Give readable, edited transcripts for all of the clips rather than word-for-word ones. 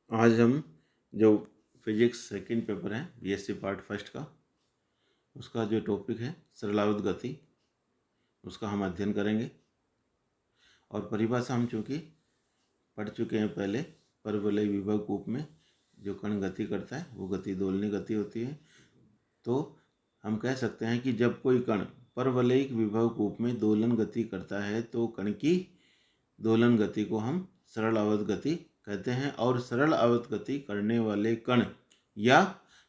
आज हम जो फिजिक्स सेकंड पेपर है बीएससी पार्ट फर्स्ट का, उसका जो टॉपिक है सरलावत गति, उसका हम अध्ययन करेंगे। और परिभाषा हम चूँकि पढ़ चुके हैं पहले, परवलय विभव कूप में जो कण गति करता है वो गति दोलनीय गति होती है। तो हम कह सकते हैं कि जब कोई कण परवलयिक विभव कूप में दोलन गति करता है तो कण की दोलन गति को हम सरल आवर्त गति कहते हैं। और सरल आवर्त गति करने वाले कण या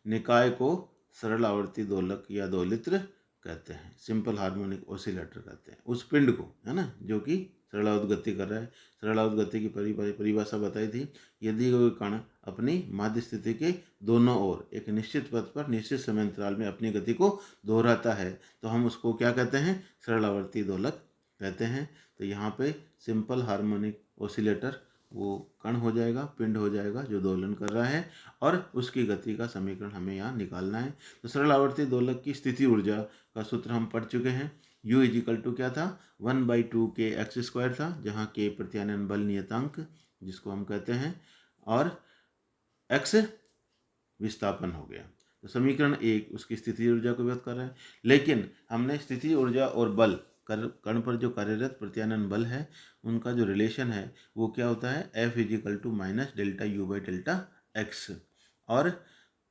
निकाय को सरल आवर्ती दोलक या दोलित्र कहते हैं, सिंपल हार्मोनिक ऑसिलेटर कहते हैं उस पिंड को, है ना, जो कि सरल आवर्त गति कर रहा है। सरल आवर्त गति की परिभाषा बताई थी, यदि कोई कण अपनी माध्य स्थिति के दोनों ओर एक निश्चित पथ पर निश्चित समय अंतराल में अपनी गति को दोहराता है तो हम उसको क्या कहते हैं, सरल आवर्ती दोलक कहते हैं। तो यहाँ पे सिंपल हार्मोनिक ऑसिलेटर वो कण हो जाएगा, पिंड हो जाएगा जो दोलन कर रहा है, और उसकी गति का समीकरण हमें यहाँ निकालना है। तो सरल आवर्ती दोलक की स्थिति ऊर्जा का सूत्र हम पढ़ चुके हैं। U इजिकल टू क्या था, 1/2 k x स्क्वायर था, जहाँ k प्रत्यानयन बल नियतांक जिसको हम कहते हैं, और x विस्थापन हो गया। तो समीकरण 1 उसकी स्थिति ऊर्जा को व्यक्त कर रहा है। लेकिन हमने स्थिति ऊर्जा और बल कण पर जो कार्यरत प्रत्यानयन बल है उनका जो रिलेशन है वो क्या होता है, F equal to minus delta u by delta x. और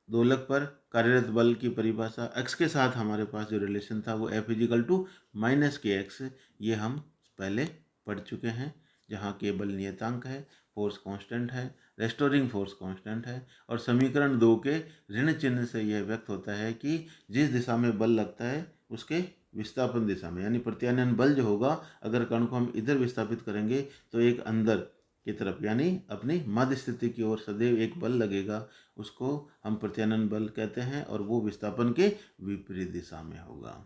दोलक पर कार्यरत बल की परिभाषा x के साथ हमारे पास जो रिलेशन था वो F equal to minus k x, ये हम पहले पढ़ चुके हैं। जहाँ के बल नियतांक है, फोर्स कांस्टेंट है, रेस्टोरिंग फोर्स कांस्टेंट है, और समीकरण 2 के ऋण चिन्ह से यह व्यक्त होता है कि जिस दिशा में बल लगता है उसके विस्थापन दिशा में, यानी प्रत्यानयन बल जो होगा, अगर कण को हम इधर विस्थापित करेंगे तो एक अंदर की तरफ यानी अपनी मध्य स्थिति की ओर सदैव एक बल लगेगा, उसको हम प्रत्यानयन बल कहते हैं, और वो विस्थापन के विपरीत दिशा में होगा।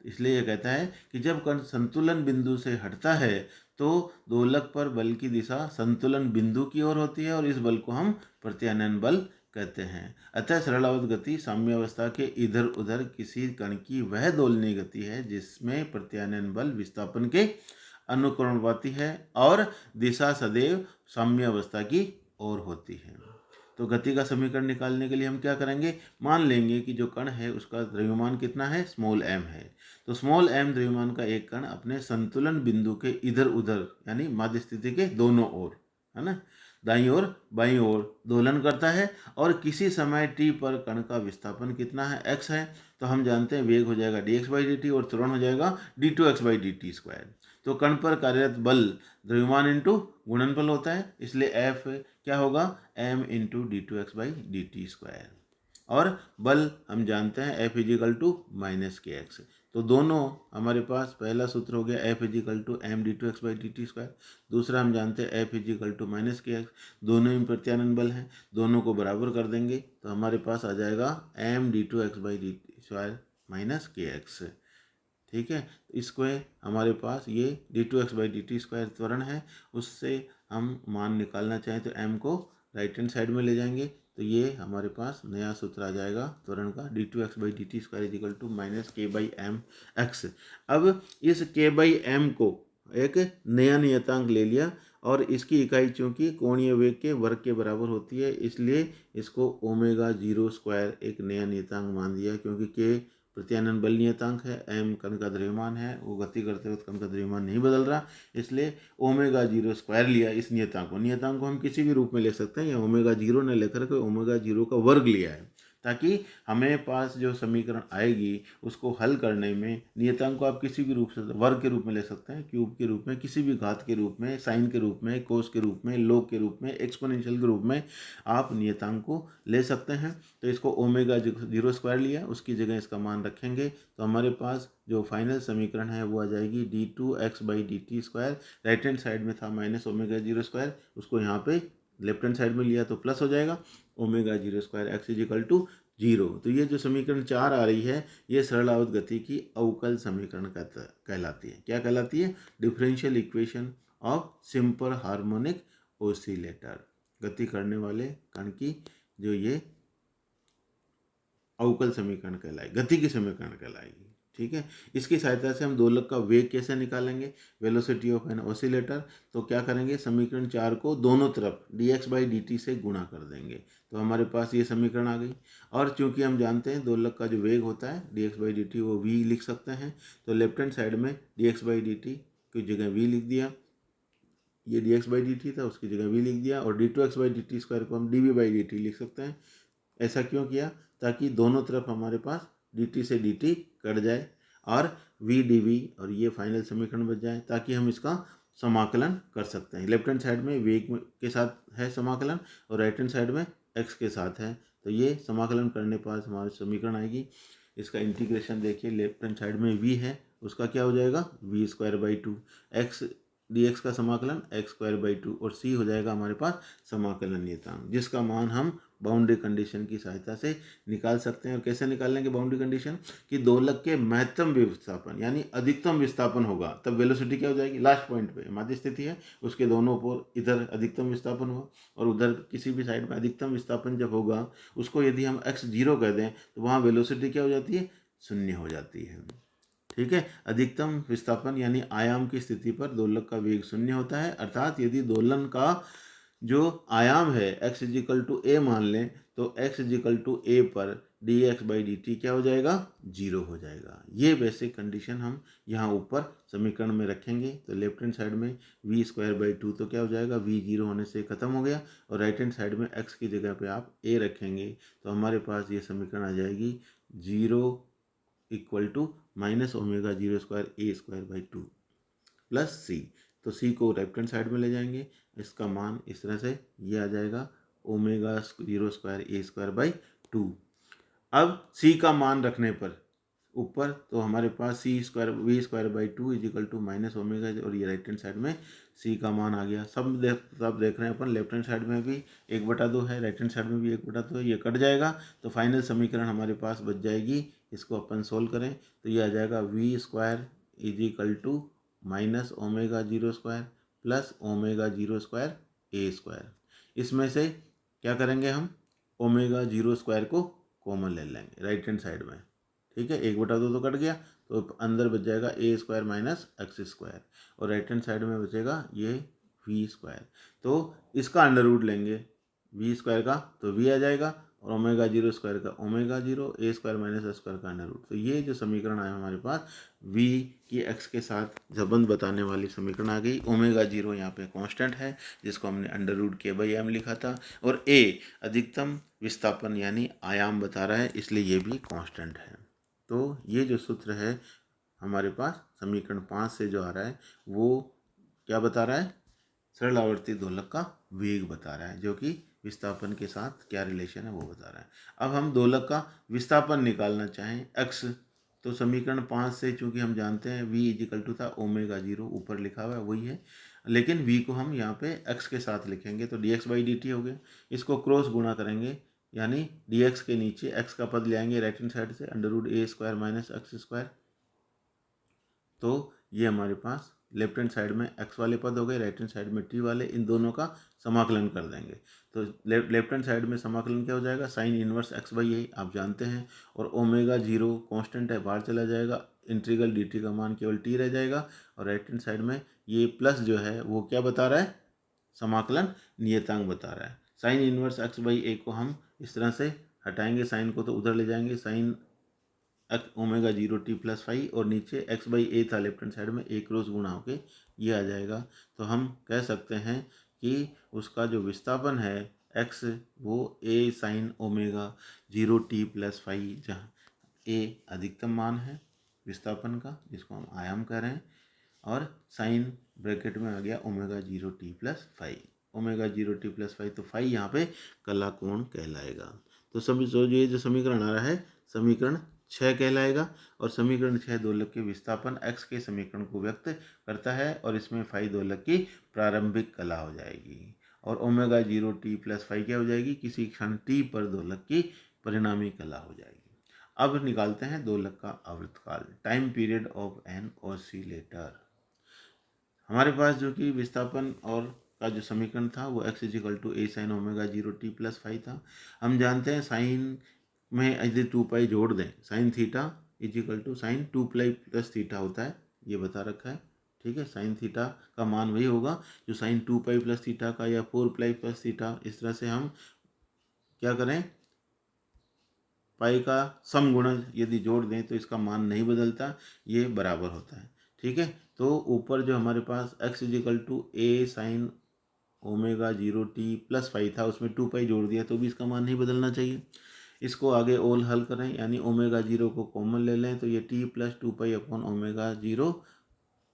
इसलिए यह कहता है कि जब कण संतुलन बिंदु से हटता है तो दोलक पर बल की दिशा संतुलन बिंदु की ओर होती है, और इस बल को हम प्रत्यानयन बल कहते हैं। अतः सरलावत गति साम्यावस्था के इधर उधर किसी कण की वह दोलनीय गति है जिसमें प्रत्यानयन बल विस्थापन के अनुकरणवाती है और दिशा सदैव साम्यावस्था की ओर होती है। तो गति का समीकरण निकालने के लिए हम क्या करेंगे, मान लेंगे कि जो कण है उसका द्रव्यमान कितना है, स्मॉल m है। तो स्मॉल m द्रव्यमान का एक कण अपने संतुलन बिंदु के इधर उधर यानी माध्य स्थिति के दोनों ओर, है ना, दाईं ओर बाईं ओर दोलन करता है, और किसी समय t पर कण का विस्थापन कितना है, x है। तो हम जानते हैं वेग हो जाएगा dx/dt और त्वरण हो जाएगा d2x/dt स्क्वायर। तो कण पर कार्यरत बल द्रव्यमान इंटू गुणनफल होता है, इसलिए F क्या होगा, m इंटू d2x/dt स्क्वायर। और बल हम जानते हैं F equal to minus k x. तो दोनों हमारे पास पहला सूत्र हो गया F equal to m d2x/dt square, दूसरा हम जानते हैं F equal to minus k x. दोनों ही प्रत्यानयन बल हैं, दोनों को बराबर कर देंगे तो हमारे पास आ जाएगा m d2x/dt square minus k x. ठीक है, इसको हमारे पास ये d2x/dt स्क्वायर त्वरण है, उससे हम मान निकालना चाहें तो m को राइट हैंड साइड में ले जाएंगे तो ये हमारे पास नया सूत्र आ जाएगा त्वरण का d2x/dt square is equal to minus k/m(x). अब इस k/m को एक नया नियतांक ले लिया, और इसकी इकाई चूंकि कोणीय वेग के वर्ग के बराबर होती है, इसलिए इसको ओमेगा 0 स्क्वायर एक नया नियतांक मान दिया, क्योंकि k प्रत्यानयन बल नियतांक है, m कण का द्रव्यमान है, वो गति करते वक्त कण का द्रव्यमान नहीं बदल रहा, इसलिए ओमेगा 0 स्क्वायर लिया इस नियतांक को हम किसी भी रूप में ले सकते हैं, या ओमेगा 0 ने लेकर के ओमेगा 0 का वर्ग लिया है, ताकि हमें पास जो समीकरण आएगी उसको हल करने में नियतांक को आप किसी भी रूप से वर्ग के रूप में ले सकते हैं, क्यूब के रूप में, किसी भी घात के रूप में, साइन के रूप में, कोस के रूप में, लॉग के रूप में, एक्सपोनेंशियल के रूप में आप नियतांक को ले सकते हैं। तो इसको ओमेगा 0 स्क्वायर लिया, उसकी जगह इसका मान रखेंगे तो हमारे पास जो फाइनल समीकरण है वो आ जाएगी d2x/dt square. Right hand side में था माइनस ओमेगा 0 स्क्वायर, उसको यहाँ पे लेफ्ट हैंड साइड में लिया तो प्लस हो जाएगा omega 0 square x equal to 0। तो ये जो समीकरण 4 आ रही है ये सरलावत गति की अवकल समीकरण कहलाती है। क्या कहलाती है, differential equation of simple harmonic oscillator. गति करने वाले कण की जो ये अवकल समीकरण कहलाएगी, गति की समीकरण कहलाएगी। ठीक है। इसकी सहायता से हम दोलक का वेग कैसे निकालेंगे, वेलोसिटी ऑफ एन ऑसिलेटर। तो क्या करेंगे, समीकरण 4 को दोनों तरफ dx/dt से गुणा कर देंगे, तो हमारे पास ये समीकरण आ गई। और चूंकि हम जानते हैं दोलक का जो वेग होता है dx/dt वो v लिख सकते हैं, तो लेफ्ट हैंड साइड में dx/dt की जगह v लिख दिया, ये dx/dt था उसकी जगह v लिख दिया, और d2x/dt² को हम dv/dt लिख सकते हैं। ऐसा क्यों किया, ताकि दोनों तरफ हमारे पास dt से dt कट जाए और v dv और ये फाइनल समीकरण बच जाए, ताकि हम इसका समाकलन कर सकते हैं। लेफ्ट हैंड साइड में वेग के साथ है समाकलन और राइट हैंड साइड में x के साथ है, तो ये समाकलन करने पर हमारी समीकरण आएगी। इसका इंटीग्रेशन देखिए, लेफ्ट हैंड साइड में v है, उसका क्या हो जाएगा v²/2, x dx का समाकलन x²/2 और c हो जाएगा हमारे पास समाकलन नियतांक, जिसका मान हम बाउंड्री कंडीशन की सहायता से निकाल सकते हैं। और कैसे निकालेंगे बाउंड्री कंडीशन, कि दोलक के महत्तम विस्थापन यानी अधिकतम विस्थापन होगा, तब वेलोसिटी क्या हो जाएगी, लास्ट पॉइंट पे मध्य स्थिति है, उसके दोनों ओर इधर अधिकतम विस्थापन हुआ और उधर किसी भी साइड में अधिकतम विस्थापन जब होगा, उसको यदि हम x0 कह दें तो वहाँ वेलोसिटी क्या हो जाती है, शून्य हो जाती है। ठीक है, अधिकतम विस्थापन यानी आयाम की स्थिति पर दोलक का वेग शून्य होता है, अर्थात यदि दोलन का जो आयाम है x इजिकल टू a मान लें, तो x इजिकल टू a पर dx/dt क्या हो जाएगा, 0 हो जाएगा। ये बेसिक कंडीशन हम यहाँ ऊपर समीकरण में रखेंगे, तो लेफ्ट हैंड साइड में v²/2 तो क्या हो जाएगा, v 0 होने से खत्म हो गया, और राइट हैंड साइड में x की जगह पे आप a रखेंगे, तो हमारे पास ये समीकरण आ जाएगी 0 equal to -ω02a² plus c। तो c को लेफ्ट हैंड साइड में ले जाएंगे, इसका मान इस तरह से ये आ जाएगा ω02a²/2। अब c का मान रखने पर ऊपर, तो हमारे पास v²/2 equal to minus omega, और ये राइट हैंड साइड में c का मान आ गया। सब देख रहे हैं अपन, लेफ्ट हैंड साइड में भी 1/2 है, राइट हैंड साइड में भी 1/2 है, ये कट जाएगा, तो फाइनल समीकरण हमारे पास बच जाएगी। इसको अपन सोल्व करें तो ये आ जाएगा v² is equal to -ω02 plus ω02a²। इसमें से क्या करेंगे हम, ω02 को कॉमन ले लेंगे राइट हैंड साइड में। ठीक है, 1/2 तो कट गया, तो अंदर बच जाएगा a² माइनस x², और राइट हैंड साइड में बचेगा ये v²। तो इसका अंडर रूट लेंगे v² का, तो v आ जाएगा, और ω02 का ω0, a² माइनस s² का अंडर रूट। तो ये जो समीकरण आया हमारे पास, v की x के साथ संबंध बताने वाली समीकरण आ गई। ω0 यहाँ पे कांस्टेंट है, जिसको हमने अंडर रूट k/m लिखा था, और a अधिकतम विस्थापन यानी आयाम बता रहा है, इसलिए ये भी कांस्टेंट है। तो ये जो सूत्र है हमारे पास समीकरण 5 से जो आ रहा है, वो क्या बता रहा है, सरल आवर्ती दोलक का वेग बता रहा है, जो कि विस्थापन के साथ क्या रिलेशन है वो बता रहा है। अब हम दोलक का विस्थापन निकालना चाहें x, तो समीकरण 5 से चूंकि हम जानते हैं v इजिकल टू था ω0, ऊपर लिखा हुआ है वही है, लेकिन v को हम यहाँ पे x के साथ लिखेंगे, तो dx/dt हो गया। इसको क्रॉस गुणा करेंगे, यानी dx के नीचे x का पद ले आएंगे राइट हैंड साइड से, √a² माइनस x²। तो ये हमारे पास लेफ्ट हैंड साइड में x वाले पद हो गए, राइट हैंड साइड में t वाले, इन दोनों का समाकलन कर देंगे। तो लेफ्ट हैंड साइड में समाकलन क्या हो जाएगा, साइन इनवर्स x/a आप जानते हैं, और ω0 कांस्टेंट है, बाहर चला जाएगा, इंटीग्रल dt का मान केवल t रह जाएगा, और राइट हैंड साइड में ये प्लस जो है वो क्या बता रहा है, समाकलन नियतांक बता रहा है। साइन इनवर्स x/a को हम इस तरह से हटाएंगे, साइन को तो उधर ले जाएंगे, साइन ω0t प्लस 5, और नीचे x/a था लेफ्ट हैंड साइड में, एक क्रॉस गुणा होके ये आ जाएगा। तो हम कह सकते हैं कि उसका जो विस्थापन है x, वो a साइन ω0t प्लस 5, जहाँ a अधिकतम मान है विस्थापन का, जिसको हम आयाम कह रहे हैं, और साइन ब्रैकेट में आ गया ω0t प्लस 5, ω0t प्लस 5, तो 5 यहाँ पे कला कोण कहलाएगा। तो सभी ये जो समीकरण आ रहा है समीकरण 6 कहलाएगा, और समीकरण 6 दोलक के विस्थापन x के समीकरण को व्यक्त करता है, और इसमें फाई दोलक की प्रारंभिक कला हो जाएगी, और ω0t प्लस 5 क्या हो जाएगी, किसी क्षण t पर दोलक की परिणामी कला हो जाएगी। अब निकालते हैं दोलक का आवर्तकाल, time period of an oscillator. हमारे पास जो कि विस्थापन और का जो समीकरण था वो x equal to a sine ω0t plus 5 था। हम जानते हैं साइन में यदि 2 पाई जोड़ दें, sine theta equal to sine 2 pi plus theta होता है, ये बता रखा है। ठीक है, साइन थीटा का मान वही होगा जो साइन 2 पाई प्लस थीटा का या 4 पाई प्लस थीटा, इस तरह से हम क्या करें, पाई का सम गुणज यदि जोड़ दें तो इसका मान नहीं बदलता, ये बराबर होता है। ठीक है, तो ऊपर जो हमारे पास x equal to a sine omega 0t plus 5 था, उसमें 2 पाई जोड़ दिया तो भी इसका मान नहीं बदलना चाहिए। इसको आगे ओल हल करें, यानी ओमेगा 0 को कॉमन ले लें तो ये t plus 2 pi upon omega 0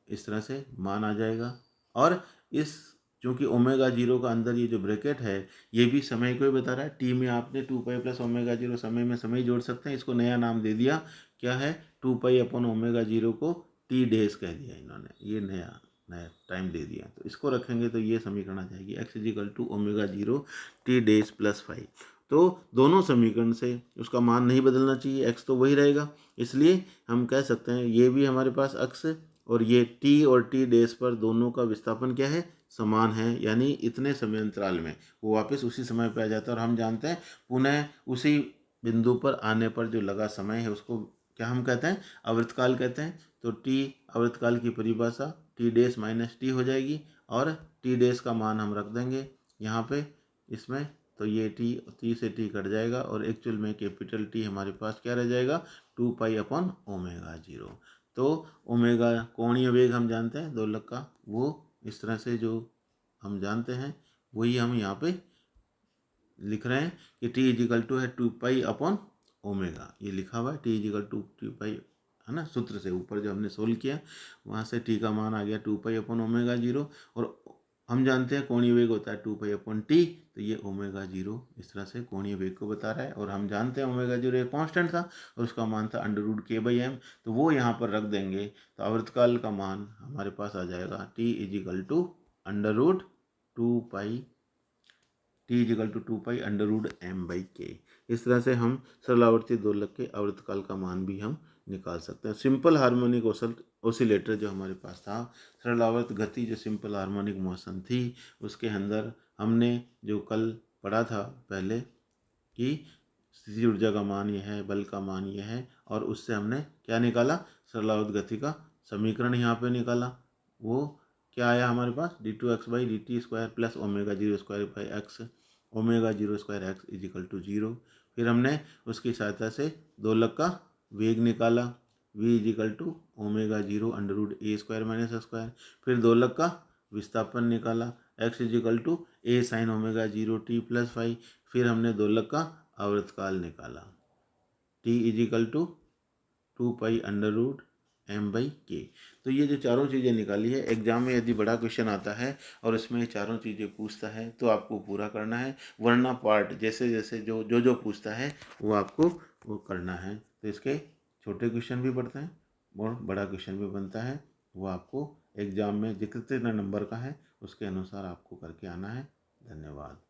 इस तरह से मान आ जाएगा। और इस चूँकि ओमेगा 0 का अंदर ये जो ब्रैकेट है ये भी समय को ही बता रहा है। टी में आपने 2 पाई प्लस ओमेगा 0 समय में समय जोड़ सकते हैं, इसको नया नाम दे दिया, क्या है, 2 पाई अपॉन ओमेगा 0 को टी डेज कह दिया इन्होंने, ये नया नया टाइम दे दिया। तो इसको रखेंगे तो ये समीकरण आ जाएगी x equal to omega 0 t डेज प्लस 5। तो दोनों समीकरण से उसका मान नहीं बदलना चाहिए, x तो वही रहेगा, इसलिए हम कह सकते हैं ये भी हमारे पास x और ये t और t डेज पर दोनों का विस्थापन क्या है, समान है, यानी इतने समय अंतराल में वो वापस उसी समय पे आ जाता है। और हम जानते हैं पुनः उसी बिंदु पर आने पर जो लगा समय है उसको क्या हम कहते हैं, आवर्तकाल कहते हैं। तो t आवर्तकाल की परिभाषा t डेज माइनस टी हो जाएगी और t डेज का मान हम रख देंगे यहाँ पे इसमें, तो ये t से t कट जाएगा और एक्चुअल में कैपिटल T हमारे पास क्या रह जाएगा, 2 पाई अपॉन ओमेगा 0। तो ओमेगा कोणीय वेग हम जानते हैं दोलक का, वो इस तरह से जो हम जानते हैं वही हम यहाँ पे लिख रहे हैं कि t इजिकल टू है 2 पाई अपॉन ओमेगा, ये लिखा हुआ है t इजिकल टू 2 पाई, है ना, सूत्र से ऊपर जो हमने सोल्व किया वहाँ से t का मान आ गया 2 पाई अपॉन ओमेगा 0। और हम जानते हैं कोणीय वेग होता है 2 पाई अपॉन टी, तो ये ओमेगा 0 इस तरह से कोणीय वेग को बता रहा है। और हम जानते हैं ओमेगा 0 एक कांस्टेंट था और उसका मान था √k/m, तो वो यहाँ पर रख देंगे तो आवर्तकाल का मान हमारे पास आ जाएगा t equal to √2 pi t=2 पाई√m/k। इस तरह से हम सरल आवर्ती दोलक के आवर्तकाल का मान भी हम निकाल सकते हैं। सिंपल हार्मोनिक ओसिलेटर जो हमारे पास था, सरल आवर्त गति जो सिंपल हार्मोनिक मोशन थी, उसके अंदर हमने जो कल पढ़ा था पहले कि स्थिति ऊर्जा का मान यह है, बल का मान यह है, और उससे हमने क्या निकाला, सरल आवर्त गति का समीकरण यहाँ पे निकाला। वो क्या आया हमारे पास, d2x/dt² plus omega 0² omega 0² x equal to 0। फिर हमने उसकी सहायता से दोलक का वेग निकाला, v is equal to omega 0 √a² - s²। फिर दोलक का विस्थापन निकाला, x equal to a sine omega 0t plus 5। फिर हमने दोलक का आवर्तकाल निकाला, t इजिकल टू 2 पाई√m/k। तो ये जो चारों चीज़ें निकाली है, एग्जाम में यदि बड़ा क्वेश्चन आता है और इसमें चारों चीज़ें पूछता है तो आपको पूरा करना है, वरना पार्ट जैसे जैसे जो पूछता है वो आपको वो करना है। तो इसके छोटे क्वेश्चन भी बढ़ते हैं और बड़ा क्वेश्चन भी बनता है, वो आपको एग्जाम में जितने नंबर का है उसके अनुसार आपको करके आना है। धन्यवाद।